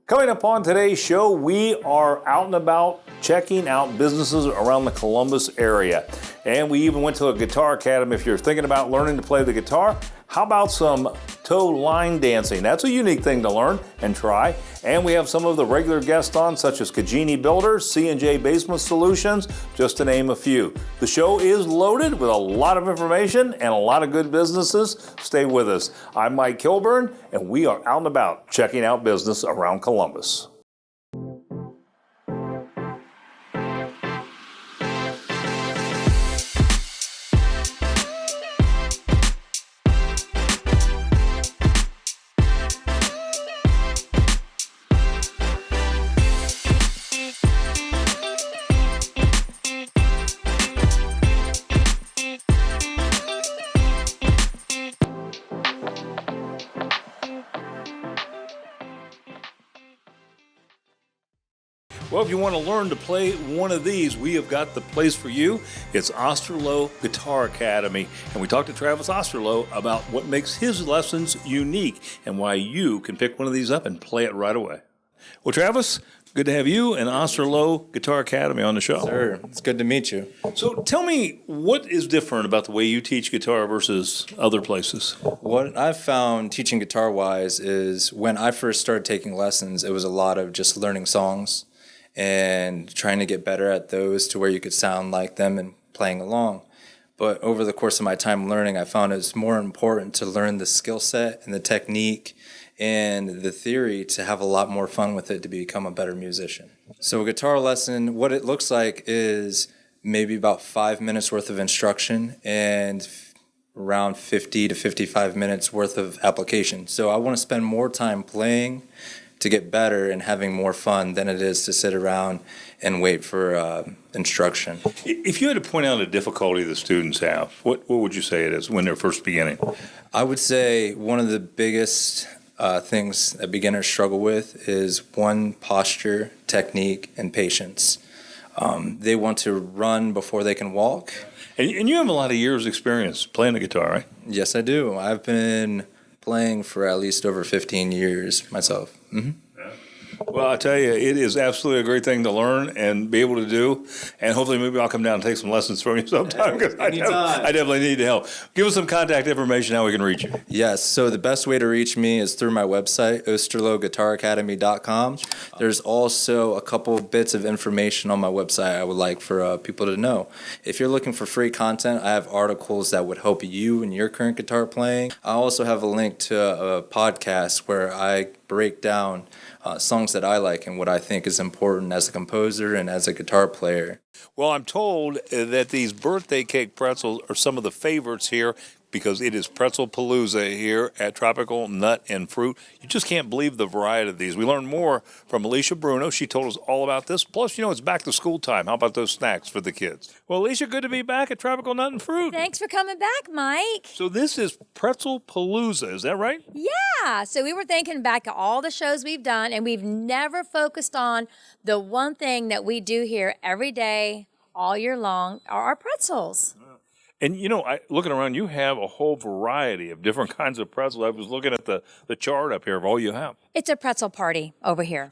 Coming up on today's show, we are out and about checking out businesses around the Columbus area. And we even went to a guitar academy. If you're thinking about learning to play the guitar, how about some toe line dancing? That's a unique thing to learn and try. And we have some of the regular guests on, such as Kajini Builders, C&J Basement Solutions, just to name a few. The show is loaded with a lot of information and a lot of good businesses. Stay with us. I'm Mike Kilburn, and we are out and about checking out business around Columbus. Well, if you want to learn to play one of these, we have got the place for you. It's Osterloh Guitar Academy. And we talked to Travis Osterloh about what makes his lessons unique and why you can pick one of these up and play it right away. Well, Travis, good to have you and Osterloh Guitar Academy on the show. Sir, it's good to meet you. So tell me, what is different about the way you teach guitar versus other places? What I've found teaching guitar-wise is when I first started taking lessons, it was a lot of just learning songs and trying to get better at those to where you could sound like them and playing along. But over the course of my time learning, I found it's more important to learn the skill set and the technique and the theory to have a lot more fun with it to become a better musician. So a guitar lesson, what it looks like is maybe about 5 minutes worth of instruction and around 50 to 55 minutes worth of application. So I want to spend more time playing to get better and having more fun than it is to sit around and wait for instruction. If you had to point out a difficulty the students have, what would you say it is when they're first beginning? I would say one of the biggest things that beginners struggle with is one, posture, technique, and patience. They want to run before they can walk. And you have a lot of years experience playing the guitar, right? Yes, I do. I've been playing for at least over 15 years myself. Mm-hmm. Well, I tell you, it is absolutely a great thing to learn and be able to do. And hopefully maybe I'll come down and take some lessons from you sometime because I definitely need the help. Give us some contact information, how we can reach you. Yes, so the best way to reach me is through my website, OsterlohGuitarAcademy.com. There's also a couple bits of information on my website I would like for people to know. If you're looking for free content, I have articles that would help you in your current guitar playing. I also have a link to a podcast where I break down songs that I like and what I think is important as a composer and as a guitar player. Well, I'm told that these birthday cake pretzels are some of the favorites here because it is Pretzel Palooza here at Tropical Nut and Fruit. You just can't believe the variety of these. We learned more from Alicia Bruno. She told us all about this. Plus, it's back to school time. How about those snacks for the kids? Well, Alicia, good to be back at Tropical Nut and Fruit. Thanks for coming back, Mike. So this is Pretzel Palooza, is that right? Yeah, so we were thinking back at all the shows we've done, and we've never focused on the one thing that we do here every day, all year long, are our pretzels. And, looking around, you have a whole variety of different kinds of pretzels. I was looking at the chart up here of all you have. It's a pretzel party over here.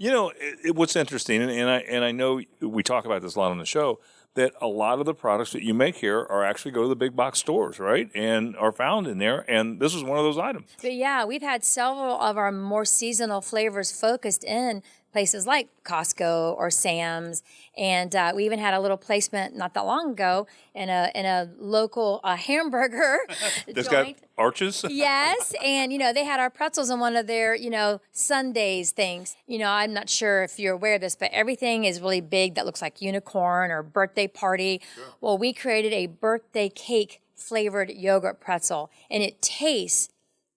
What's interesting, and I know we talk about this a lot on the show, that a lot of the products that you make here are actually go to the big box stores, right, and are found in there, and this is one of those items. But yeah, we've had several of our more seasonal flavors focused in places like Costco or Sam's, and we even had a little placement not that long ago in a local hamburger That's joint. Got arches? Yes, and they had our pretzels in one of their Sundays things. I'm not sure if you're aware of this, but everything is really big that looks like unicorn or birthday party. Sure. Well, we created a birthday cake flavored yogurt pretzel, and it tastes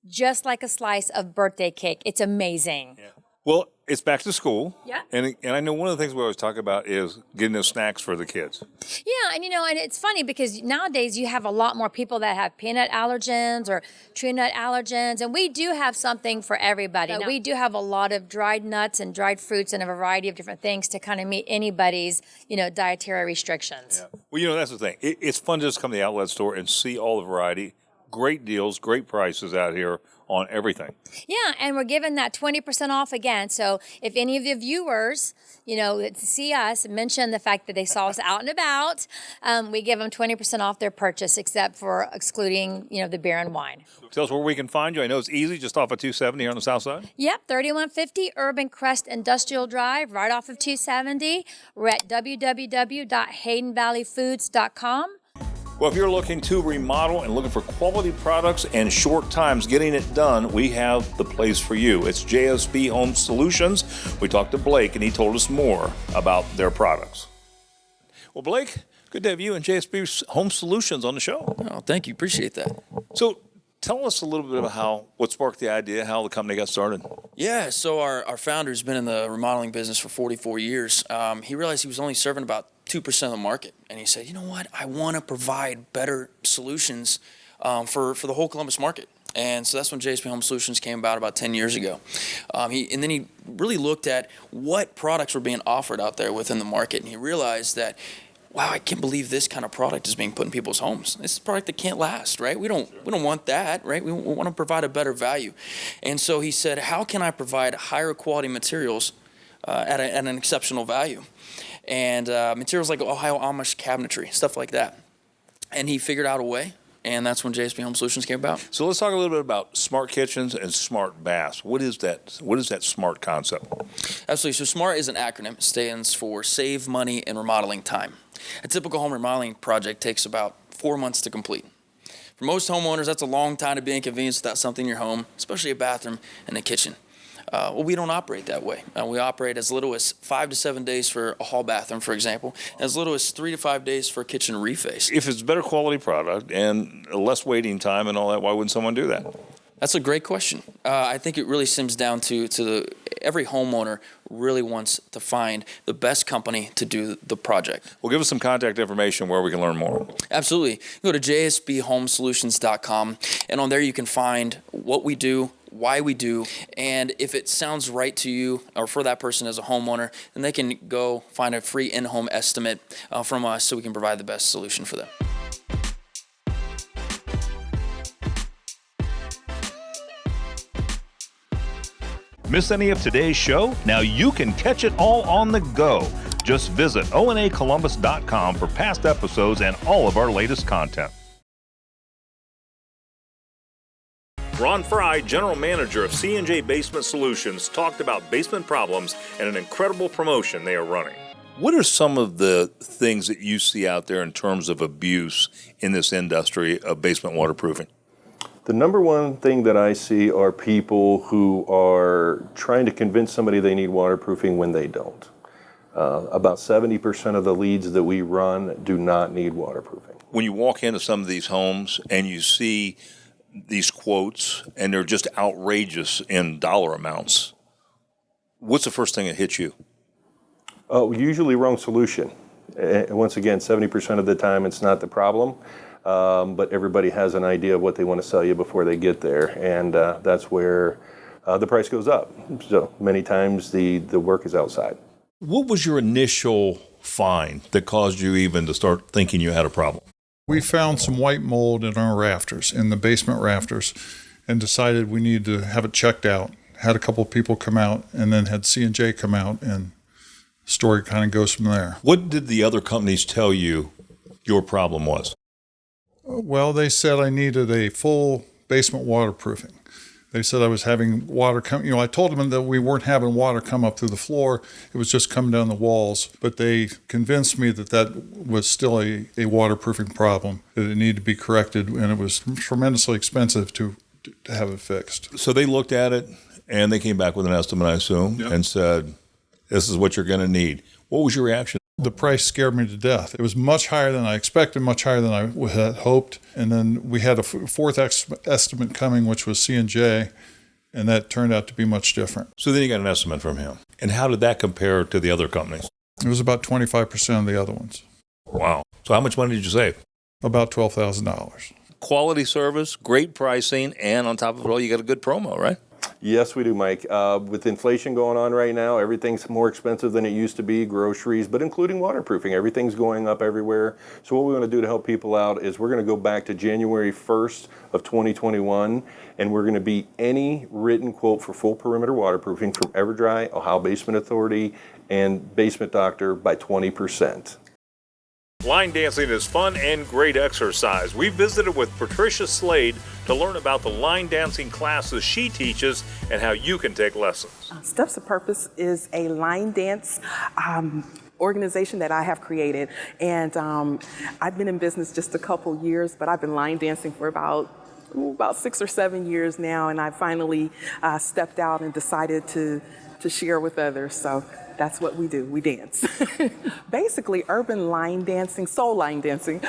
just like a slice of birthday cake. It's amazing. Yeah. Well, it's back to school. Yeah. And I know one of the things we always talk about is getting those snacks for the kids. Yeah, and and it's funny because nowadays you have a lot more people that have peanut allergens or tree nut allergens, and we do have something for everybody. Now, we do have a lot of dried nuts and dried fruits and a variety of different things to kind of meet anybody's, dietary restrictions. Yeah. Well, that's the thing. It's fun to just come to the outlet store and see all the variety. Great deals, great prices out here on everything. Yeah, and we're giving that 20% off again. So if any of the viewers, see us, mention the fact that they saw us out and about, we give them 20% off their purchase, except for excluding, the beer and wine. Tell us where we can find you. I know it's easy, just off of 270 here on the south side. Yep, 3150 Urban Crest Industrial Drive, right off of 270. We're at www.haydenvalleyfoods.com. Well, if you're looking to remodel and looking for quality products and short times getting it done, we have the place for you. It's JSB Home Solutions. We talked to Blake, and he told us more about their products. Well, Blake, good to have you and JSB Home Solutions on the show. Oh, thank you. Appreciate that. So tell us a little bit about what sparked the idea, how the company got started. Yeah, so our founder's been in the remodeling business for 44 years. He realized he was only serving about 2% of the market. And he said, you know what, I want to provide better solutions for the whole Columbus market. And so that's when JSB Home Solutions came about 10 years ago. And then he really looked at what products were being offered out there within the market. And he realized that, wow, I can't believe this kind of product is being put in people's homes. This is a product that can't last, right? We don't want that, right? We want to provide a better value. And so he said, how can I provide higher quality materials at an exceptional value? And materials like Ohio Amish cabinetry, stuff like that. And he figured out a way, and that's when JSB Home Solutions came about. So let's talk a little bit about smart kitchens and smart baths. What is that? What is that smart concept? Absolutely. So SMART is an acronym. It stands for Save Money and Remodeling Time. A typical home remodeling project takes about 4 months to complete. For most homeowners, that's a long time to be inconvenienced without something in your home, especially a bathroom and a kitchen. Well, we don't operate that way. We operate as little as 5 to 7 days for a hall bathroom, for example, and as little as 3 to 5 days for a kitchen reface. If it's better quality product and less waiting time and all that, why wouldn't someone do that? That's a great question. I think it really stems down to every homeowner really wants to find the best company to do the project. Well, give us some contact information where we can learn more. Absolutely. Go to jsbhomesolutions.com, and on there you can find what we do, why we do, and if it sounds right to you or for that person as a homeowner, then they can go find a free in-home estimate from us so we can provide the best solution for them. Miss any of today's show? Now you can catch it all on the go. Just visit onacolumbus.com for past episodes and all of our latest content. Ron Fry, General Manager of C&J Basement Solutions, talked about basement problems and an incredible promotion they are running. What are some of the things that you see out there in terms of abuse in this industry of basement waterproofing? The number one thing that I see are people who are trying to convince somebody they need waterproofing when they don't. About 70% of the leads that we run do not need waterproofing. When you walk into some of these homes and you see these quotes and they're just outrageous in dollar amounts, what's the first thing that hits you? Oh, usually wrong solution. Once again, 70% of the time it's not the problem. But everybody has an idea of what they want to sell you before they get there, and that's where the price goes up. So many times the work is outside. What was your initial find that caused you even to start thinking you had a problem? We found some white mold in our rafters, in the basement rafters, and decided we needed to have it checked out. Had a couple of people come out, and then had C&J come out, and the story kind of goes from there. What did the other companies tell you your problem was? Well, they said I needed a full basement waterproofing. They said I was having water come. I told them that we weren't having water come up through the floor. It was just coming down the walls. But they convinced me that was still a waterproofing problem, that it needed to be corrected, and it was tremendously expensive to have it fixed. So they looked at it, and they came back with an estimate, I assume, and said, this is what you're going to need. What was your reaction? The price scared me to death. It was much higher than I expected, much higher than I had hoped. And then we had a fourth estimate coming, which was C&J, and that turned out to be much different. So then you got an estimate from him. And how did that compare to the other companies? It was about 25% of the other ones. Wow. So how much money did you save? About $12,000. Quality service, great pricing, and on top of it all, you got a good promo, right? Yes, we do, Mike. With inflation going on right now, everything's more expensive than it used to be, groceries, but including waterproofing. Everything's going up everywhere. So what we want to do to help people out is we're going to go back to January 1st of 2021, and we're going to beat any written quote for full perimeter waterproofing from EverDry, Ohio Basement Authority, and Basement Doctor by 20%. Line dancing is fun and great exercise. We visited with Patricia Slade to learn about the line dancing classes she teaches and how you can take lessons. Steps of Purpose is a line dance organization that I have created, and I've been in business just a couple years, but I've been line dancing for about 6 or 7 years now, and I finally stepped out and decided to share with others. So that's what we do. We dance. Basically, urban line dancing, soul line dancing,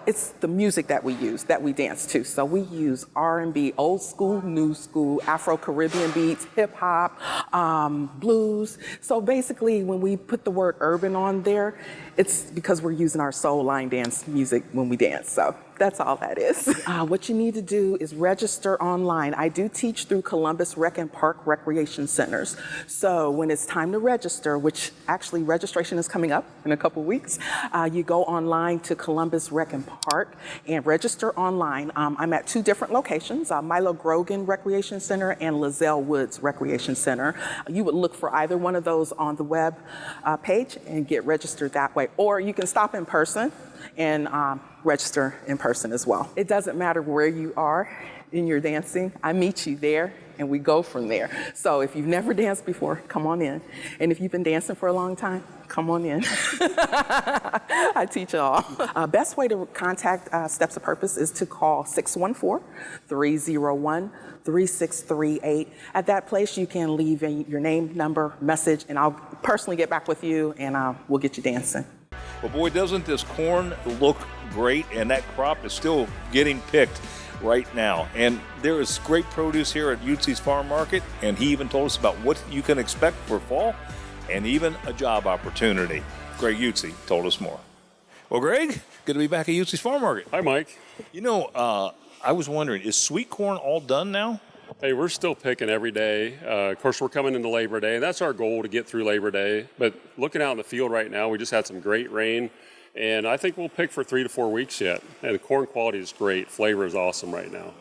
it's the music that we use, that we dance to. So we use R&B, old school, new school, Afro-Caribbean beats, hip hop, blues. So basically, when we put the word urban on there, it's because we're using our soul line dance music when we dance. So that's all that is. What you need to do is register online. I do teach through Columbus Rec and Park Recreation Centers. So when it's time to register, which actually registration is coming up in a couple weeks, you go online to Columbus Rec and Park and register online. I'm at 2 different locations, Milo Grogan Recreation Center and Lizelle Woods Recreation Center. You would look for either one of those on the web page and get registered that way. Or you can stop in person and register in person as well. It doesn't matter where you are in your dancing. I meet you there and we go from there. So if you've never danced before, come on in. And if you've been dancing for a long time, come on in. I teach it all. Best way to contact Steps of Purpose is to call 614-301-3638. At that place, you can leave your name, number, message, and I'll personally get back with you and we'll get you dancing. Well, boy, doesn't this corn look great? And that crop is still getting picked right now. And there is great produce here at Utze's Farm Market. And he even told us about what you can expect for fall and even a job opportunity. Greg Utze told us more. Well, Greg, good to be back at Utze's Farm Market. Hi, Mike. You know, I was wondering, is sweet corn all done now? Hey, we're still picking every day. Of course, we're coming into Labor Day, and that's our goal to get through Labor Day. But looking out in the field right now, we just had some great rain, and I think we'll pick for 3 to 4 weeks yet. And the corn quality is great. Flavor is awesome right now.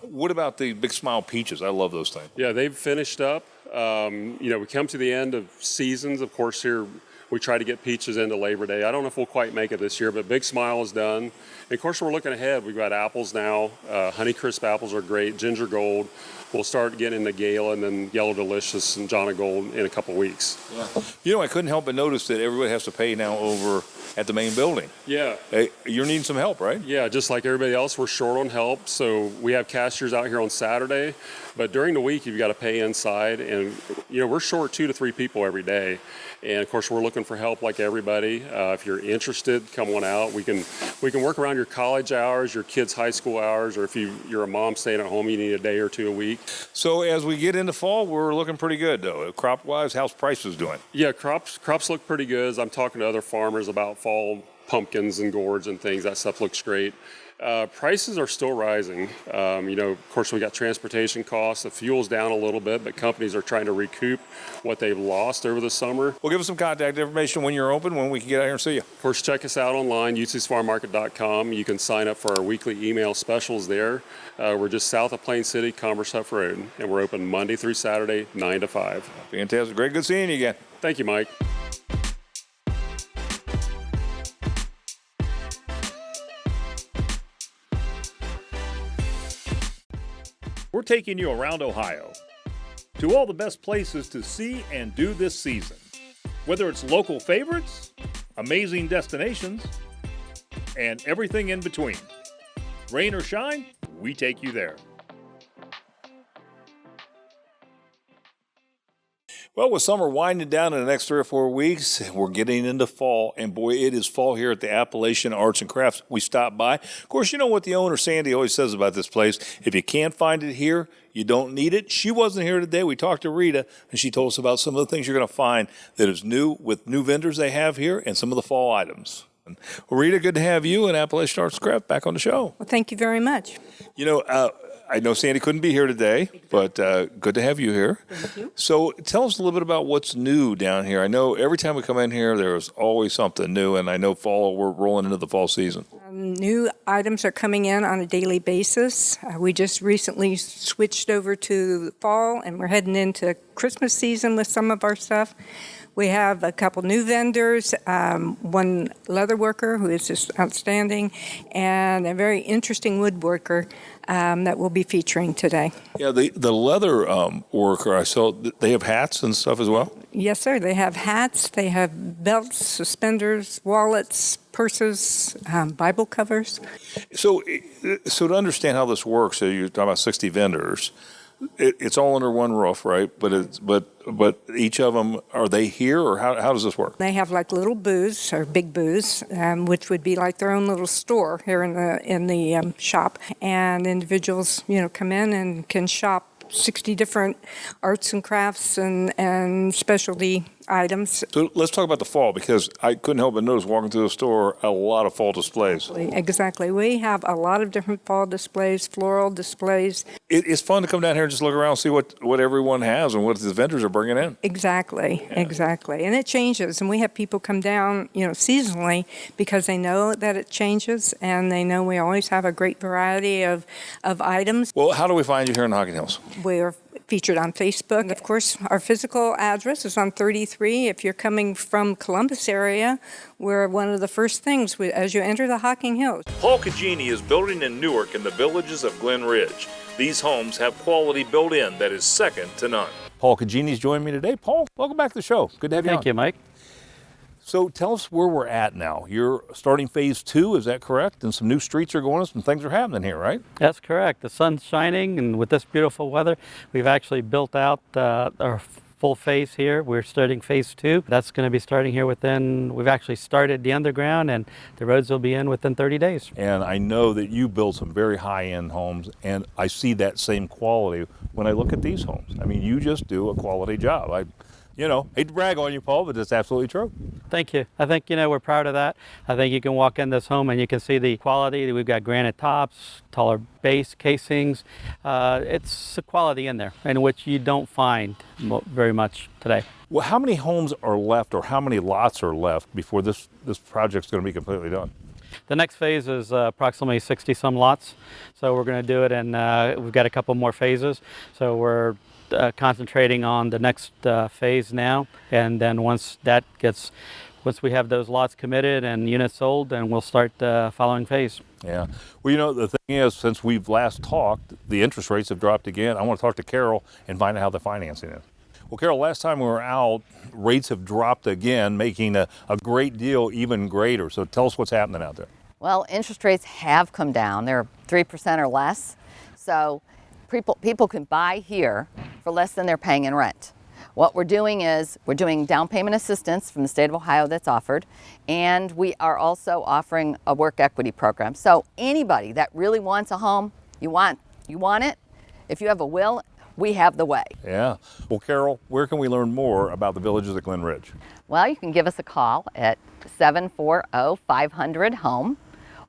What about the Big Smile peaches? I love those things. Yeah, they've finished up. We come to the end of seasons. Of course, here we try to get peaches into Labor Day. I don't know if we'll quite make it this year, but Big Smile is done. And of course, we're looking ahead. We've got apples now. Honeycrisp apples are great. Ginger Gold. We'll start getting into Gala and then Yellow Delicious and Jonna Gold in a couple weeks. Yeah. You know, I couldn't help but notice that everybody has to pay now over at the main building. Yeah. Hey, you're needing some help, right? Yeah, just like everybody else, we're short on help. So we have cashiers out here on Saturday, but during the week, you've got to pay inside. And, we're short 2 to 3 people every day. And of course, we're looking for help like everybody. If you're interested, come on out. We can work around your college hours, your kids' high school hours, or if you're a mom staying at home, you need a day or 2 a week. So as we get into fall, we're looking pretty good, though. Crop-wise, how's prices doing? Yeah, crops look pretty good. As I'm talking to other farmers about fall pumpkins and gourds and things, that stuff looks great. Prices are still rising. Of course, we got transportation costs. The fuel's down a little bit, but companies are trying to recoup what they've lost over the summer. Well, give us some contact information when you're open, when we can get out here and see you. Of course, check us out online, utzesfarmmarket.com. You can sign up for our weekly email specials there. We're just south of Plain City, Commerce Huff Road, and we're open Monday through Saturday, 9 to 5. Fantastic. Great. Good seeing you again. Thank you, Mike. We're taking you around Ohio to all the best places to see and do this season. Whether it's local favorites, amazing destinations, and everything in between. Rain or shine, we take you there. Well, with summer winding down in the next 3 or 4 weeks, we're getting into fall. And boy, it is fall here at the Appalachian Arts and Crafts. We stopped by. Of course, you know what the owner, Sandy, always says about this place. If you can't find it here, you don't need it. She wasn't here today. We talked to Rita, and she told us about some of the things you're going to find that is new with new vendors they have here and some of the fall items. Well, Rita, good to have you and Appalachian Arts and Crafts back on the show. Well, thank you very much. You know, I know Sandy couldn't be here today, but good to have you here. Thank you. So tell us a little bit about what's new down here. I know every time we come in here, there's always something new, and I know we're rolling into the fall season. New items are coming in on a daily basis. We just recently switched over to fall, and we're heading into Christmas season with some of our stuff. We have a couple new vendors, one leather worker who is just outstanding, and a very interesting woodworker that we'll be featuring today. Yeah, the leather worker, I saw they have hats and stuff as well. Yes, sir. They have hats, they have belts, suspenders, wallets, purses, Bible covers. So to understand how this works, so you're talking about 60 vendors. It's all under one roof, right? But each of them, are they here, or how does this work? They have like little booths or big booths, which would be like their own little store here in the shop. And individuals, come in and can shop 60 different arts and crafts and specialty items. So let's talk about the fall, because I couldn't help but notice walking through the store a lot of fall displays. Exactly. We have a lot of different fall displays, floral displays. It's fun to come down here and just look around and see what everyone has and what the vendors are bringing in. Exactly. And it changes. And we have people come down, seasonally, because they know that it changes, and they know we always have a great variety of items. Well, how do we find you here in Hocking Hills? We're featured on Facebook. Of course, our physical address is on 33. If you're coming from Columbus area, we're one of the first things as you enter the Hocking Hills. Paul Cagini is building in Newark in the villages of Glen Ridge. These homes have quality built in that is second to none. Paul Cagini's joining me today. Paul, welcome back to the show. Good to have you on. Thank you, Mike. So tell us where we're at now. You're starting phase 2, is that correct? And some new streets are going on, some things are happening here, right? That's correct. The sun's shining, and with this beautiful weather, we've actually built out our full phase here. We're starting phase 2. That's going to be starting here we've actually started the underground, and the roads will be in within 30 days. And I know that you build some very high-end homes, and I see that same quality when I look at these homes. I mean, you just do a quality job. Hate to brag on you, Paul, but it's absolutely true. Thank you. I think, we're proud of that. I think you can walk in this home and you can see the quality. We've got granite tops, taller base casings. It's a quality in there, in which you don't find very much today. Well, how many homes are left, or how many lots are left before this project's going to be completely done? The next phase is approximately 60-some lots. So we're going to do it, and we've got a couple more phases. So we're concentrating on the next phase now, and then once we have those lots committed and units sold, then we'll start the following phase. Yeah. Well, the thing is, since we've last talked, the interest rates have dropped again. I want to talk to Carol and find out how the financing is. Well, Carol, last time we were out, rates have dropped again, making a great deal even greater. So tell us what's happening out there. Well, interest rates have come down. They're 3% or less. So people can buy here for less than they're paying in rent. What we're doing is we're doing down payment assistance from the state of Ohio that's offered, and we are also offering a work equity program. So anybody that really wants a home, you want it, if you have a will, we have the way. Yeah. Well, Carol, where can we learn more about the villages at Glen Ridge? Well, you can give us a call at 740-500-HOME.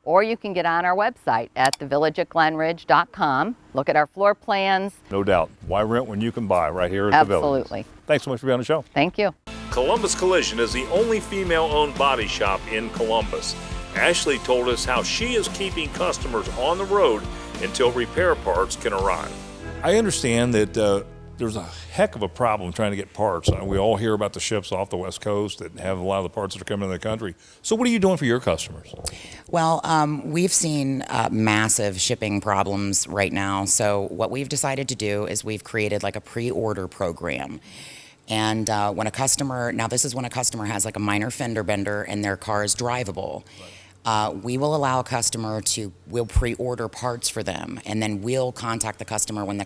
Or you can get on our website at thevillageatglenridge.com. Look at our floor plans. No doubt. Why rent when you can buy right here at the Village? Absolutely. Thanks so much for being on the show. Thank you. Columbus Collision is the only female-owned body shop in Columbus. Ashley told us how she is keeping customers on the road until repair parts can arrive. I understand that there's a heck of a problem trying to get parts. We all hear about the ships off the West Coast that have a lot of the parts that are coming into the country. So what are you doing for your customers? Well, we've seen massive shipping problems right now. So what we've decided to do is we've created like a pre-order program. And when a customer has like a minor fender bender and their car is drivable, we will allow a customer we'll pre-order parts for them, and then we'll contact the customer when their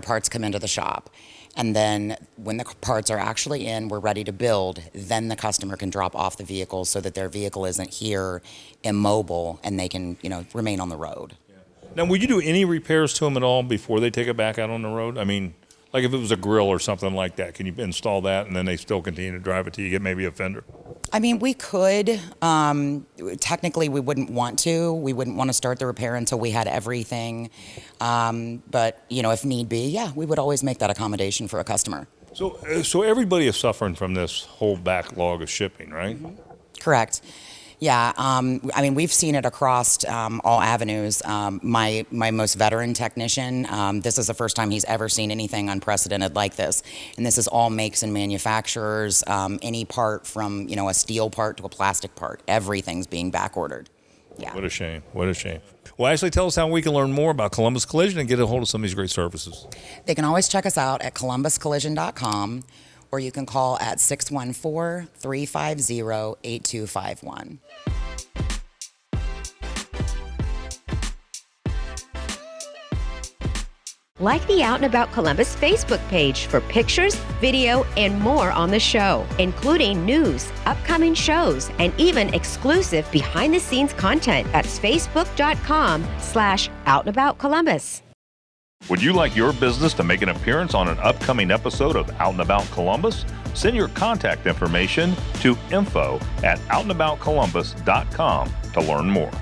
parts come into the shop. And then when the parts are actually in, we're ready to build, then the customer can drop off the vehicle so that their vehicle isn't here immobile and they can, remain on the road. Now, would you do any repairs to them at all before they take it back out on the road? I mean, like if it was a grill or something like that, can you install that and then they still continue to drive it till you get maybe a fender? I mean, we could. Technically, we wouldn't want to. We wouldn't want to start the repair until we had everything. But, if need be, yeah, we would always make that accommodation for a customer. So everybody is suffering from this whole backlog of shipping, right? Mm-hmm. Correct. Yeah, I mean, we've seen it across all avenues. My most veteran technician, this is the first time he's ever seen anything unprecedented like this. And this is all makes and manufacturers, any part from, a steel part to a plastic part. Everything's being back ordered. Yeah. What a shame. What a shame. Well, Ashley, tell us how we can learn more about Columbus Collision and get a hold of some of these great services. They can always check us out at columbuscollision.com, or you can call at 614-350-8251. Like the Out and About Columbus Facebook page for pictures, video, and more on the show, including news, upcoming shows, and even exclusive behind-the-scenes content. That's facebook.com/OutandAboutColumbus. Would you like your business to make an appearance on an upcoming episode of Out and About Columbus? Send your contact information to info@outandaboutcolumbus.com to learn more.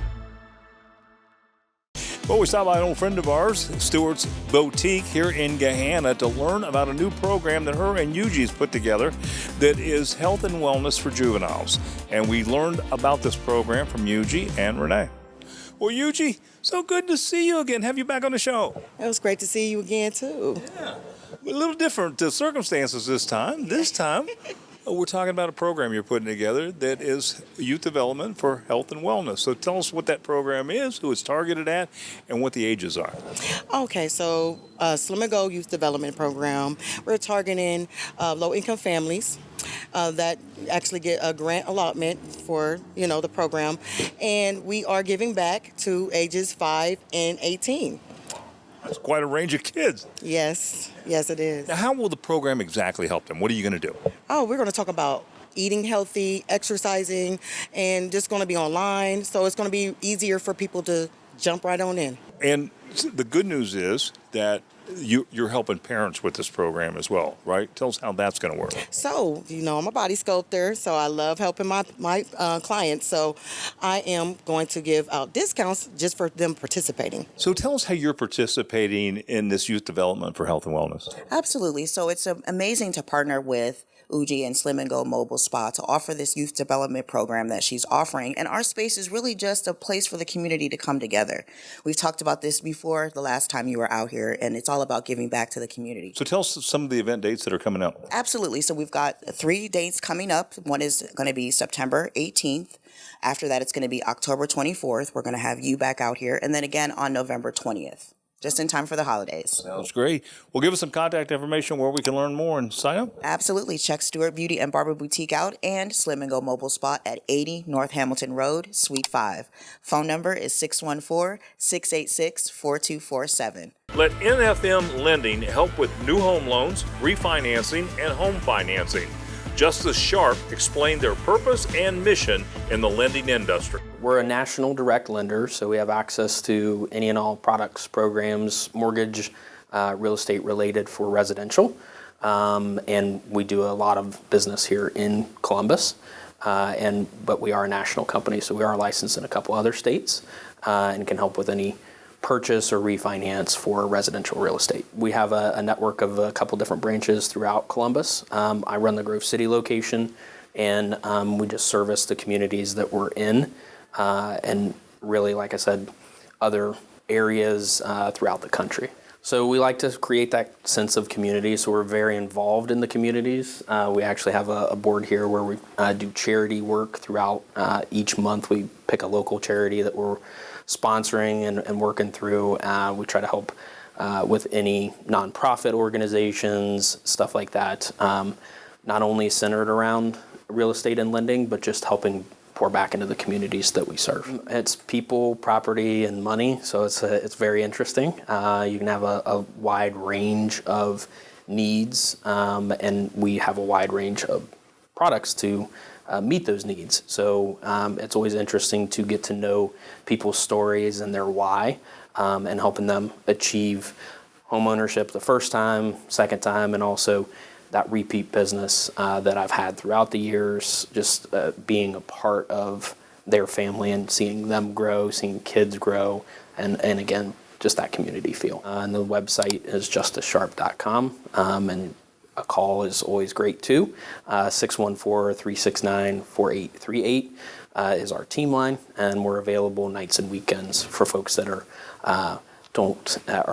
Well, we stopped by an old friend of ours, Stewart's Boutique here in Gahanna, to learn about a new program that her and Yuji's put together that is health and wellness for juveniles. And we learned about this program from Yuji and Renee. Well, Yuji, so good to see you again. Have you back on the show? It was great to see you again, too. Yeah. A little different circumstances this time. We're talking about a program you're putting together that is youth development for health and wellness. So tell us what that program is, who it's targeted at, and what the ages are. Okay, so Slim and Go Youth Development Program. We're targeting low-income families that actually get a grant allotment for, the program. And we are giving back to ages 5 and 18. That's quite a range of kids. Yes, it is. Now, how will the program exactly help them? What are you going to do? Oh, we're going to talk about eating healthy, exercising, and just going to be online. So it's going to be easier for people to jump right on in. And the good news is that you're helping parents with this program as well, right? Tell us how that's going to work. So, I'm a body sculptor, so I love helping my clients. So I am going to give out discounts just for them participating. So tell us how you're participating in this youth development for health and wellness. Absolutely. So it's amazing to partner with Uji and Slim and Go Mobile Spa to offer this youth development program that she's offering. And our space is really just a place for the community to come together. We've talked about this before the last time you were out here, and it's all about giving back to the community. So tell us some of the event dates that are coming up. Absolutely. So we've got 3 dates coming up. One is going to be September 18th. After that, it's going to be October 24th. We're going to have you back out here. And then again on November 20th. Just in time for the holidays. Sounds great. Well, give us some contact information where we can learn more and sign up. Absolutely. Check Stewart Beauty and Barber Boutique out and Slim and Go Mobile Spot at 80 North Hamilton Road, Suite 5. Phone number is 614-686-4247. Let NFM Lending help with new home loans, refinancing, and home financing. Justice Sharp explained their purpose and mission in the lending industry. We're a national direct lender, so we have access to any and all products, programs, mortgage, real estate related for residential. And we do a lot of business here in Columbus. But we are a national company, so we are licensed in a couple other states and can help with any purchase or refinance for residential real estate. We have a network of a couple different branches throughout Columbus. I run the Grove City location, and we just service the communities that we're in, and really, like I said, other areas throughout the country. So we like to create that sense of community, so we're very involved in the communities. We actually have a board here where we do charity work throughout each month. We pick a local charity that we're sponsoring and working through. We try to help with any nonprofit organizations, stuff like that, not only centered around real estate and lending, but just helping pour back into the communities that we serve. It's people, property, and money, so it's very interesting. You can have a wide range of needs, and we have a wide range of products to meet those needs. So it's always interesting to get to know people's stories and their why, and helping them achieve home ownership the first time, second time, and also that repeat business that I've had throughout the years, just being a part of their family and seeing them grow, seeing kids grow, and again, just that community feel. And the website is justicesharp.com, and a call is always great too. 614-369-4838 is our team line, and we're available nights and weekends for folks that are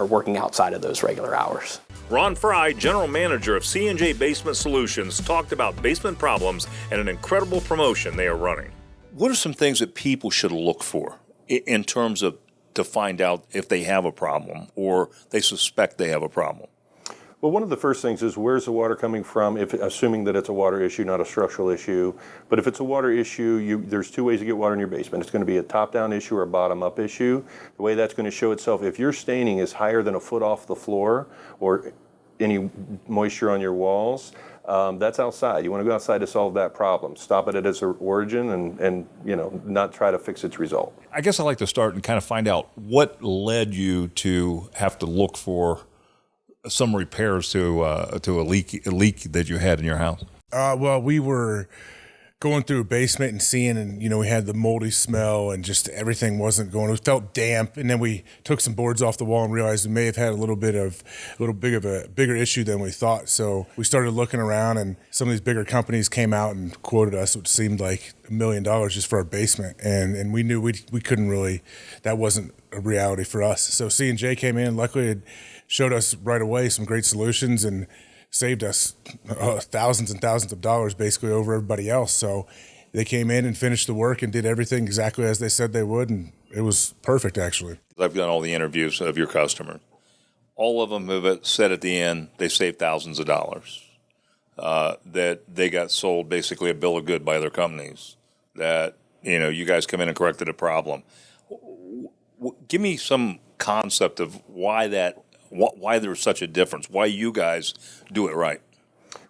working outside of those regular hours. Ron Fry, General Manager of C&J Basement Solutions, talked about basement problems and an incredible promotion they are running. What are some things that people should look for in terms of to find out if they have a problem or they suspect they have a problem? Well, one of the first things is where's the water coming from, assuming that it's a water issue, not a structural issue. But if it's a water issue, there's two ways to get water in your basement. It's going to be a top-down issue or a bottom-up issue. The way that's going to show itself, if your staining is higher than a foot off the floor or any moisture on your walls, that's outside. You want to go outside to solve that problem. Stop it at its origin and not try to fix its result. I guess I'd like to start and kind of find out what led you to have to look for some repairs to a leak that you had in your house. Well, we were going through a basement and seeing, and we had the moldy smell and just everything wasn't going. It felt damp, and then we took some boards off the wall and realized we may have had a bigger issue than we thought. So we started looking around, and some of these bigger companies came out and quoted us, which seemed like $1 million just for our basement, and we knew we couldn't really. That wasn't a reality for us. So C&J came in. Luckily, it showed us right away some great solutions and saved us thousands and thousands of dollars basically over everybody else. So they came in and finished the work and did everything exactly as they said they would, and it was perfect, actually. I've done all the interviews of your customers. All of them have said at the end they saved thousands of dollars, that they got sold basically a bill of good by other companies, that you guys come in and corrected a problem. Give me some concept of why there's such a difference, why you guys do it right.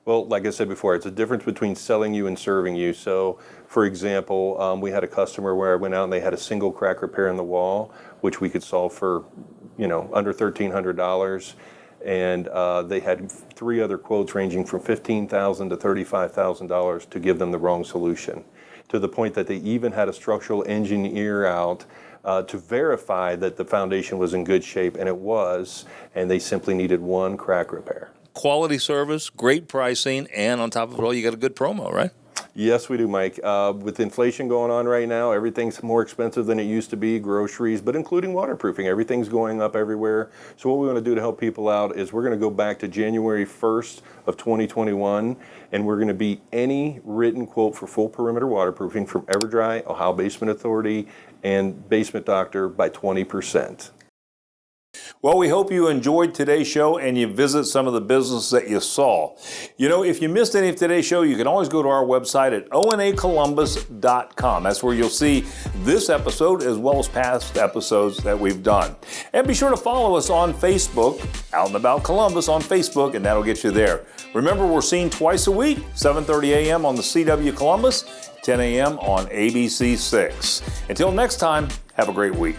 Well, like I said before, it's a difference between selling you and serving you. So, for example, we had a customer where I went out and they had a single crack repair in the wall, which we could solve for, under $1,300. And they had 3 other quotes ranging from $15,000 to $35,000 to give them the wrong solution, to the point that they even had a structural engineer out to verify that the foundation was in good shape, and it was, and they simply needed 1 crack repair. Quality service, great pricing, and on top of it all, you got a good promo, right? Yes, we do, Mike. With inflation going on right now, everything's more expensive than it used to be, groceries, but including waterproofing. Everything's going up everywhere. So what we want to do to help people out is we're going to go back to January 1st of 2021, and we're going to beat any written quote for full perimeter waterproofing from EverDry, Ohio Basement Authority, and Basement Doctor by 20%. Well, we hope you enjoyed today's show and you visit some of the businesses that you saw. If you missed any of today's show, you can always go to our website at onacolumbus.com. That's where you'll see this episode as well as past episodes that we've done. And be sure to follow us on Facebook, Out and About Columbus on Facebook, and that'll get you there. Remember, we're seen twice a week, 7:30 a.m. on the CW Columbus, 10 a.m. on ABC 6. Until next time, have a great week.